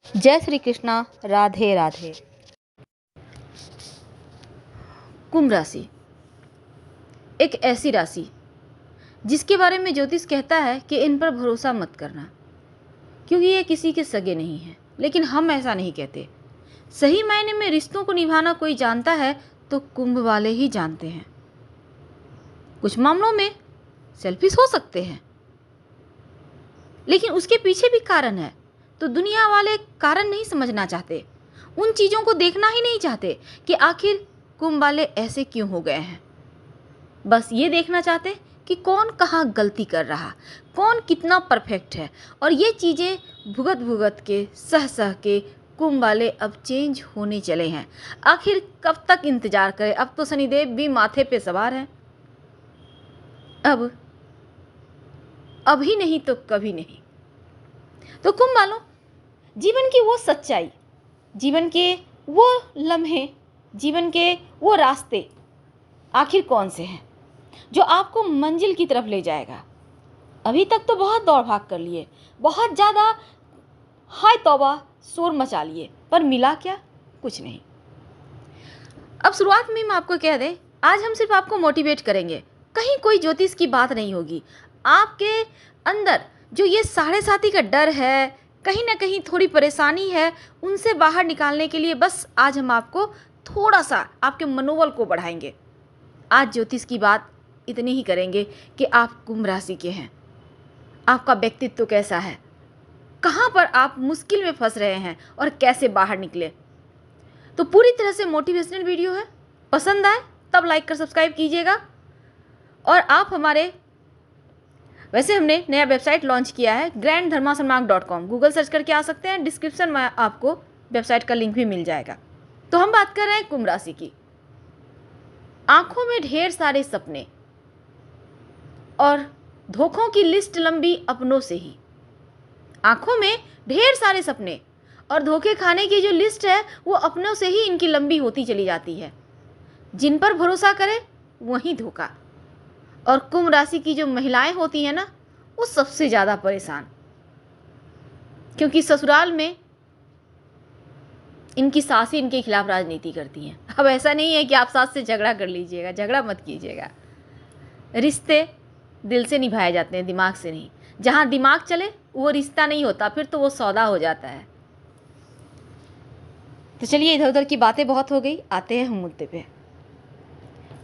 जय श्री कृष्णा। राधे राधे। कुंभ राशि एक ऐसी राशि जिसके बारे में ज्योतिष कहता है कि इन पर भरोसा मत करना, क्योंकि ये किसी के सगे नहीं हैं। लेकिन हम ऐसा नहीं कहते। सही मायने में रिश्तों को निभाना कोई जानता है तो कुंभ वाले ही जानते हैं। कुछ मामलों में सेल्फिश हो सकते हैं, लेकिन उसके पीछे भी कारण है। तो दुनिया वाले कारण नहीं समझना चाहते, उन चीज़ों को देखना ही नहीं चाहते कि आखिर कुंभ वाले ऐसे क्यों हो गए हैं। बस ये देखना चाहते कि कौन कहाँ गलती कर रहा, कौन कितना परफेक्ट है। और ये चीज़ें भुगत भुगत के सह के कुंभ वाले अब चेंज होने चले हैं। आखिर कब तक इंतजार करें। अब तो शनिदेव भी माथे पे सवार हैं। अब अभी नहीं तो कभी नहीं। तो कुंभ वालों, जीवन की वो सच्चाई, जीवन के वो लम्हे, जीवन के वो रास्ते आखिर कौन से हैं जो आपको मंजिल की तरफ ले जाएगा। अभी तक तो बहुत दौड़ भाग कर लिए, बहुत ज़्यादा हाय तौबा शोर मचा लिए, पर मिला क्या? कुछ नहीं। अब शुरुआत में हम आपको कह दें, आज हम सिर्फ आपको मोटिवेट करेंगे। कहीं कोई ज्योतिष की बात नहीं होगी। आपके अंदर जो ये साढ़े साथी का डर है, कहीं ना कहीं थोड़ी परेशानी है, उनसे बाहर निकालने के लिए बस आज हम आपको थोड़ा सा आपके मनोबल को बढ़ाएंगे। आज ज्योतिष की बात इतनी ही करेंगे कि आप कुंभ राशि के हैं, आपका व्यक्तित्व कैसा है, कहाँ पर आप मुश्किल में फंस रहे हैं और कैसे बाहर निकले। तो पूरी तरह से मोटिवेशनल वीडियो है। पसंद आए तब लाइक कर सब्सक्राइब कीजिएगा। और आप वैसे हमने नया वेबसाइट लॉन्च किया है granddharmasarmark.com। गूगल सर्च करके आ सकते हैं, डिस्क्रिप्शन में आपको वेबसाइट का लिंक भी मिल जाएगा। तो हम बात कर रहे हैं कुंभ राशि की। आंखों में ढेर सारे सपने और धोखों की लिस्ट लंबी अपनों से ही। आंखों में ढेर सारे सपने और धोखे खाने की जो लिस्ट है वो अपनों से ही इनकी लंबी होती चली जाती है। जिन पर भरोसा करे वही धोखा। और कुंभ राशि की जो महिलाएं होती हैं ना, वो सबसे ज़्यादा परेशान, क्योंकि ससुराल में इनकी सास ही इनके खिलाफ राजनीति करती हैं। अब ऐसा नहीं है कि आप सास से झगड़ा कर लीजिएगा, झगड़ा मत कीजिएगा। रिश्ते दिल से निभाए जाते हैं, दिमाग से नहीं। जहाँ दिमाग चले वो रिश्ता नहीं होता, फिर तो वो सौदा हो जाता है। तो चलिए, इधर उधर की बातें बहुत हो गई, आते हैं हम मुद्दे पे।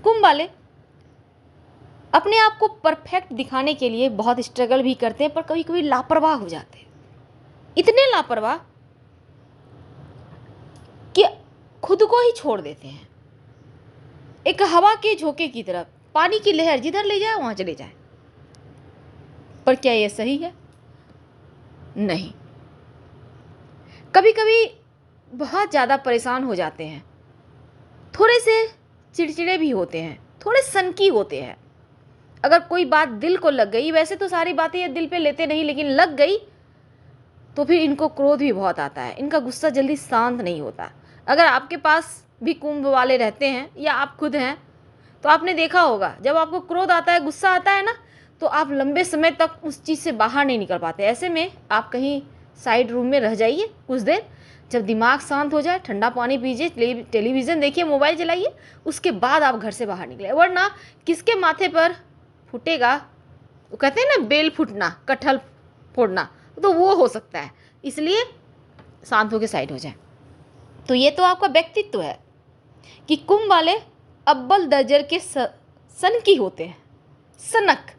कुंभ वाले अपने आप को परफेक्ट दिखाने के लिए बहुत स्ट्रगल भी करते हैं, पर कभी कभी लापरवाह हो जाते हैं। इतने लापरवाह कि खुद को ही छोड़ देते हैं। एक हवा के झोंके की तरफ, पानी की लहर जिधर ले जाए वहां चले जाए। पर क्या यह सही है? नहीं। कभी कभी बहुत ज़्यादा परेशान हो जाते हैं, थोड़े से चिड़चिड़े भी होते हैं, थोड़े सनकी होते हैं। अगर कोई बात दिल को लग गई, वैसे तो सारी बातें ये दिल पे लेते नहीं, लेकिन लग गई तो फिर इनको क्रोध भी बहुत आता है। इनका गुस्सा जल्दी शांत नहीं होता। अगर आपके पास भी कुंभ वाले रहते हैं या आप खुद हैं तो आपने देखा होगा, जब आपको क्रोध आता है, गुस्सा आता है ना, तो आप लंबे समय तक उस चीज़ से बाहर नहीं निकल पाते। ऐसे में आप कहीं साइड रूम में रह जाइए कुछ देर, जब दिमाग शांत हो जाए, ठंडा पानी पीजिए, टेलीविज़न देखिए, मोबाइल चलाइए, उसके बाद आप घर से बाहर निकले। वरना किसके माथे पर फूटेगा, वो कहते हैं ना बेल फूटना, कटहल फोड़ना, तो वो हो सकता है। इसलिए शांत होकर साइड हो जाए। तो ये तो आपका व्यक्तित्व है कि कुंभ वाले अव्वल दर्जर के सनकी होते हैं, सनक।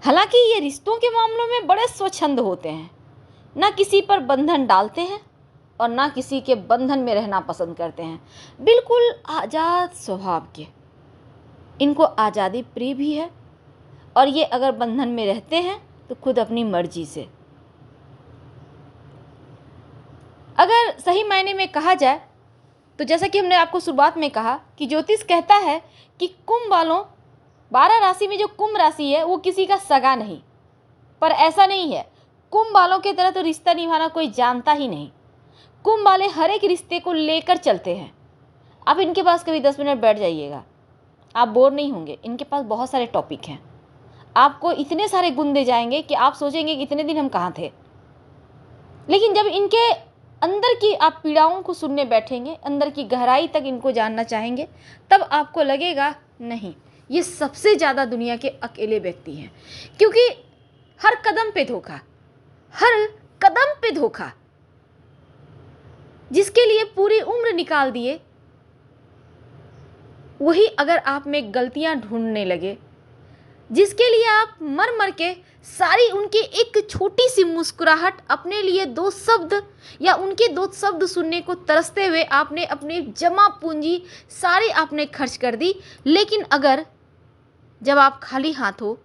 हालांकि ये रिश्तों के मामलों में बड़े स्वच्छंद होते हैं, ना किसी पर बंधन डालते हैं और ना किसी के बंधन में रहना पसंद करते हैं। बिल्कुल आज़ाद स्वभाव के, इनको आज़ादी प्रिय भी है। और ये अगर बंधन में रहते हैं तो खुद अपनी मर्जी से। अगर सही मायने में कहा जाए तो जैसा कि हमने आपको शुरुआत में कहा कि ज्योतिष कहता है कि कुंभ वालों, 12 राशि में जो कुंभ राशि है वो किसी का सगा नहीं। पर ऐसा नहीं है। कुंभ वालों की तरह तो रिश्ता निभाना कोई जानता ही नहीं। कुंभ वाले हर एक रिश्ते को लेकर चलते हैं। आप इनके पास कभी 10 मिनट बैठ जाइएगा, आप बोर नहीं होंगे। इनके पास बहुत सारे टॉपिक हैं, आपको इतने सारे गुण दे जाएंगे कि आप सोचेंगे कि इतने दिन हम कहाँ थे। लेकिन जब इनके अंदर की आप पीड़ाओं को सुनने बैठेंगे, अंदर की गहराई तक इनको जानना चाहेंगे, तब आपको लगेगा नहीं, ये सबसे ज़्यादा दुनिया के अकेले व्यक्ति हैं। क्योंकि हर कदम पे धोखा, हर कदम पे धोखा। जिसके लिए पूरी उम्र निकाल दिए, वही अगर आप में गलतियां ढूंढने लगे, जिसके लिए आप मर मर के सारी उनकी एक छोटी सी मुस्कुराहट, अपने लिए दो शब्द या उनके दो शब्द सुनने को तरसते हुए आपने अपनी जमा पूंजी सारी आपने खर्च कर दी, लेकिन अगर जब आप खाली हाथ हो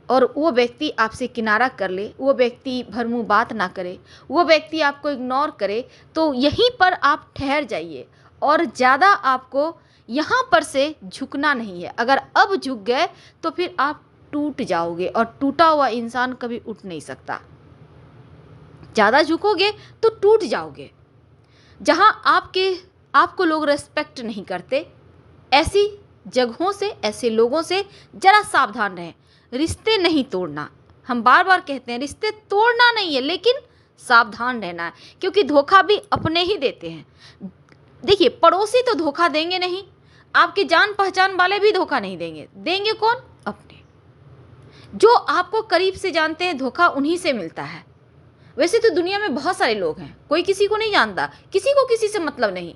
और वो व्यक्ति आपसे किनारा कर ले, वो व्यक्ति भरमूं बात ना करे, वो व्यक्ति आपको इग्नोर करे, तो यहीं पर आप ठहर जाइए और ज़्यादा आपको यहाँ पर से झुकना नहीं है। अगर अब झुक गए तो फिर आप टूट जाओगे और टूटा हुआ इंसान कभी उठ नहीं सकता। ज़्यादा झुकोगे तो टूट जाओगे। जहाँ आपको लोग रेस्पेक्ट नहीं करते, ऐसी जगहों से, ऐसे लोगों से जरा सावधान रहें। रिश्ते नहीं तोड़ना, हम बार बार कहते हैं, रिश्ते तोड़ना नहीं है, लेकिन सावधान रहना है, क्योंकि धोखा भी अपने ही देते हैं। देखिए, पड़ोसी तो धोखा देंगे नहीं, आपके जान पहचान वाले भी धोखा नहीं देंगे। देंगे कौन? अपने। जो आपको करीब से जानते हैं, धोखा उन्हीं से मिलता है। वैसे तो दुनिया में बहुत सारे लोग हैं, कोई किसी को नहीं जानता, किसी को किसी से मतलब नहीं।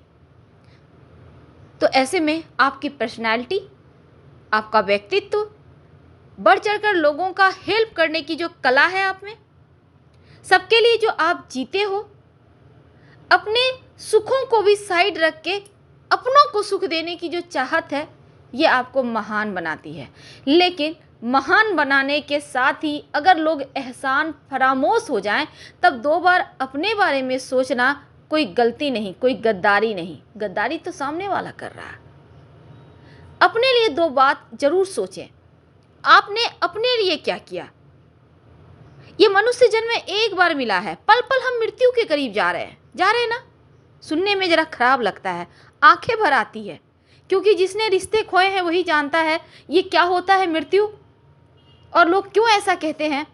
तो ऐसे में आपकी पर्सनैलिटी, आपका व्यक्तित्व, बढ़ चढ़कर लोगों का हेल्प करने की जो कला है आप में, सबके लिए जो आप जीते हो, अपने सुखों को भी साइड रख के अपनों को सुख देने की जो चाहत है, ये आपको महान बनाती है। लेकिन महान बनाने के साथ ही अगर लोग एहसान फरामोश हो जाएं, तब दो बार अपने बारे में सोचना कोई गलती नहीं, कोई गद्दारी नहीं। गद्दारी तो सामने वाला कर रहा है। अपने लिए दो बात जरूर सोचें, आपने अपने लिए क्या किया। ये मनुष्य जन्म में एक बार मिला है, पल पल हम मृत्यु के करीब जा रहे हैं ना। सुनने में जरा खराब लगता है, आंखें भर आती है, क्योंकि जिसने रिश्ते खोए हैं वही जानता है ये क्या होता है मृत्यु। और लोग क्यों ऐसा कहते हैं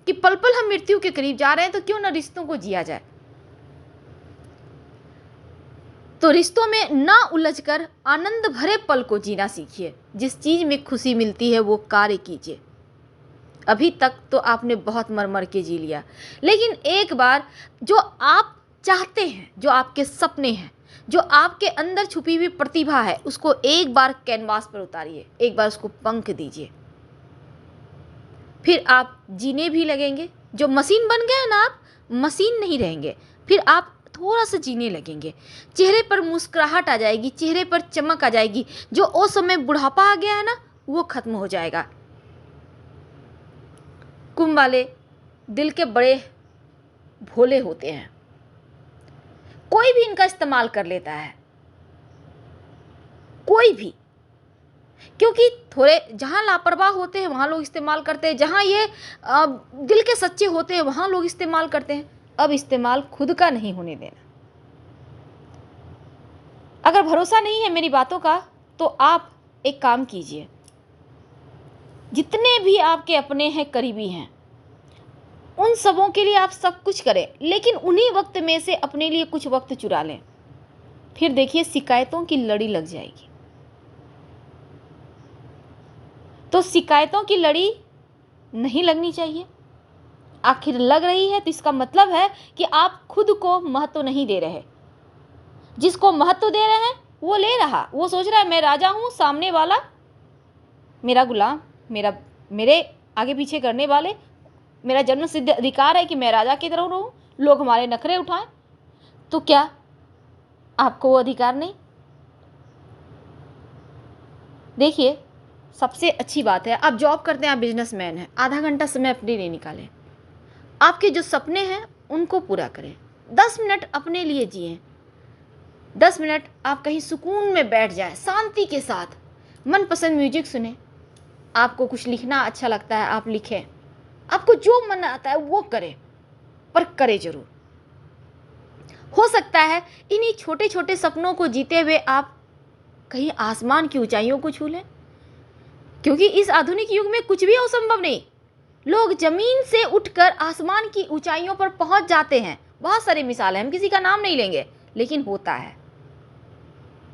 कि पल पल हम मृत्यु के करीब जा रहे हैं, तो क्यों ना रिश्तों को जिया जाए। तो रिश्तों में ना उलझकर आनंद भरे पल को जीना सीखिए। जिस चीज में खुशी मिलती है वो कार्य कीजिए। अभी तक तो आपने बहुत मर मर के जी लिया, लेकिन एक बार जो आप चाहते हैं, जो आपके सपने हैं, जो आपके अंदर छुपी हुई प्रतिभा है, उसको एक बार कैनवास पर उतारिए, एक बार उसको पंख दीजिए। फिर आप जीने भी लगेंगे। जो मशीन बन गए ना, आप मशीन नहीं रहेंगे, फिर आप थोड़ा सा जीने लगेंगे। चेहरे पर मुस्कुराहट आ जाएगी, चेहरे पर चमक आ जाएगी। जो उस समय बुढ़ापा आ गया है ना, वो खत्म हो जाएगा। कुंभ वाले दिल के बड़े भोले होते हैं, कोई भी इनका इस्तेमाल कर लेता है, कोई भी। क्योंकि थोड़े जहाँ लापरवाह होते हैं वहाँ लोग इस्तेमाल करते हैं, जहाँ ये दिल के सच्चे होते हैं वहाँ लोग इस्तेमाल करते हैं। अब इस्तेमाल खुद का नहीं होने देना। अगर भरोसा नहीं है मेरी बातों का, तो आप एक काम कीजिए, जितने भी आपके अपने हैं, करीबी हैं, उन सबों के लिए आप सब कुछ करें, लेकिन उन्हीं वक्त में से अपने लिए कुछ वक्त चुरा लें। फिर देखिए शिकायतों की लड़ी लग जाएगी। तो शिकायतों की लड़ी नहीं लगनी चाहिए। आखिर लग रही है तो इसका मतलब है कि आप खुद को महत्व नहीं दे रहे। जिसको महत्व दे रहे हैं वो ले रहा, वो सोच रहा है मैं राजा हूँ, सामने वाला मेरा गुलाम, मेरे आगे पीछे करने वाले, मेरा जन्म सिद्ध अधिकार है कि मैं राजा की तरह रहूँ, लोग हमारे नखरे उठाएं। तो क्या आपको वो अधिकार नहीं? देखिए, सबसे अच्छी बात है, आप जॉब करते हैं, आप बिजनेसमैन हैं, आधा घंटा समय अपने लिए निकालें। आपके जो सपने हैं उनको पूरा करें। 10 मिनट अपने लिए जिएं। 10 मिनट आप कहीं सुकून में बैठ जाएं, शांति के साथ, मनपसंद म्यूजिक सुने। आपको कुछ लिखना अच्छा लगता है, आप लिखें। आपको जो मन आता है वो करें, पर करें जरूर। हो सकता है इन्हीं छोटे छोटे सपनों को जीते हुए आप कहीं आसमान की ऊंचाइयों को छू लें, क्योंकि इस आधुनिक युग में कुछ भी असंभव नहीं। लोग जमीन से उठकर आसमान की ऊंचाइयों पर पहुंच जाते हैं, बहुत सारी मिसाल है, हम किसी का नाम नहीं लेंगे, लेकिन होता है।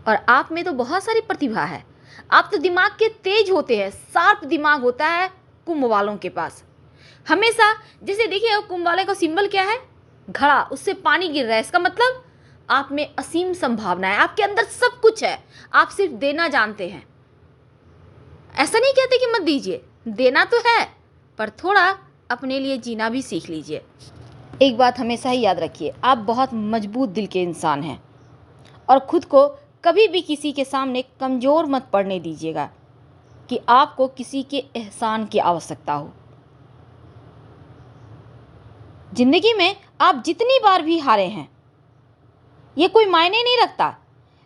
और आप में तो बहुत सारी प्रतिभा है, आप तो दिमाग के तेज होते हैं, शार्प दिमाग होता है कुंभ वालों के पास। हमेशा जैसे देखिए कुंभ वाले का सिंबल क्या है, घड़ा, उससे पानी गिर रहा है, इसका मतलब आप में असीम संभावना है, आपके अंदर सब कुछ है, आप सिर्फ देना जानते हैं। ऐसा नहीं कहते कि मत दीजिए, देना तो है, पर थोड़ा अपने लिए जीना भी सीख लीजिए। एक बात हमेशा ही याद रखिए, आप बहुत मजबूत दिल के इंसान हैं और खुद को कभी भी किसी के सामने कमज़ोर मत पड़ने दीजिएगा कि आपको किसी के एहसान की आवश्यकता हो। जिंदगी में आप जितनी बार भी हारे हैं ये कोई मायने नहीं रखता,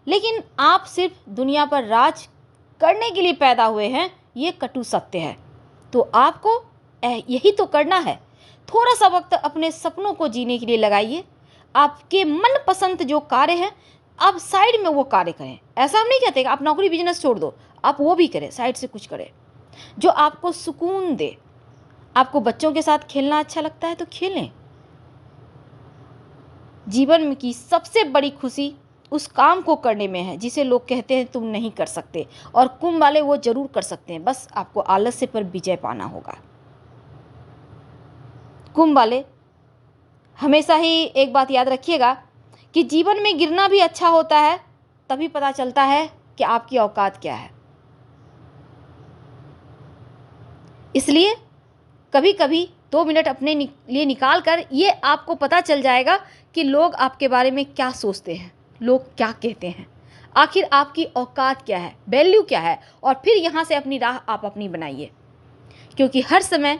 लेकिन आप सिर्फ दुनिया पर राज करने के लिए पैदा हुए हैं, ये कटु सत्य है। तो आपको यही तो करना है। थोड़ा सा वक्त अपने सपनों को जीने के लिए लगाइए। आपके मनपसंद जो कार्य हैं आप साइड में वो कार्य करें। ऐसा हम नहीं कहते कि आप नौकरी बिजनेस छोड़ दो, आप वो भी करें, साइड से कुछ करें जो आपको सुकून दे। आपको बच्चों के साथ खेलना अच्छा लगता है तो खेलें। जीवन में की सबसे बड़ी खुशी उस काम को करने में है जिसे लोग कहते हैं तुम नहीं कर सकते, और कुंभ वाले वो जरूर कर सकते हैं, बस आपको आलस्य पर विजय पाना होगा। कुंभ वाले हमेशा ही एक बात याद रखिएगा कि जीवन में गिरना भी अच्छा होता है, तभी पता चलता है कि आपकी औकात क्या है। इसलिए कभी कभी 2 मिनट अपने लिए निकाल कर ये आपको पता चल जाएगा कि लोग आपके बारे में क्या सोचते हैं, लोग क्या कहते हैं, आखिर आपकी औकात क्या है, वैल्यू क्या है, और फिर यहाँ से अपनी राह आप अपनी बनाइए। क्योंकि हर समय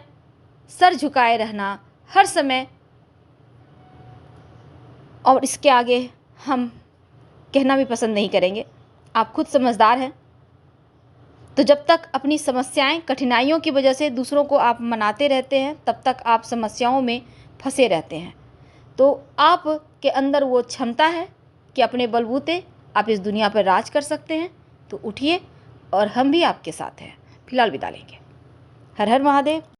सर झुकाए रहना, हर समय, और इसके आगे हम कहना भी पसंद नहीं करेंगे। आप खुद समझदार हैं, तो जब तक अपनी समस्याएं, कठिनाइयों की वजह से दूसरों को आप मनाते रहते हैं, तब तक आप समस्याओं में फंसे रहते हैं। तो आप के अंदर वो क्षमता है कि अपने बलबूते आप इस दुनिया पर राज कर सकते हैं। तो उठिए, और हम भी आपके साथ हैं। फिलहाल विदा लेंगे। हर हर महादेव।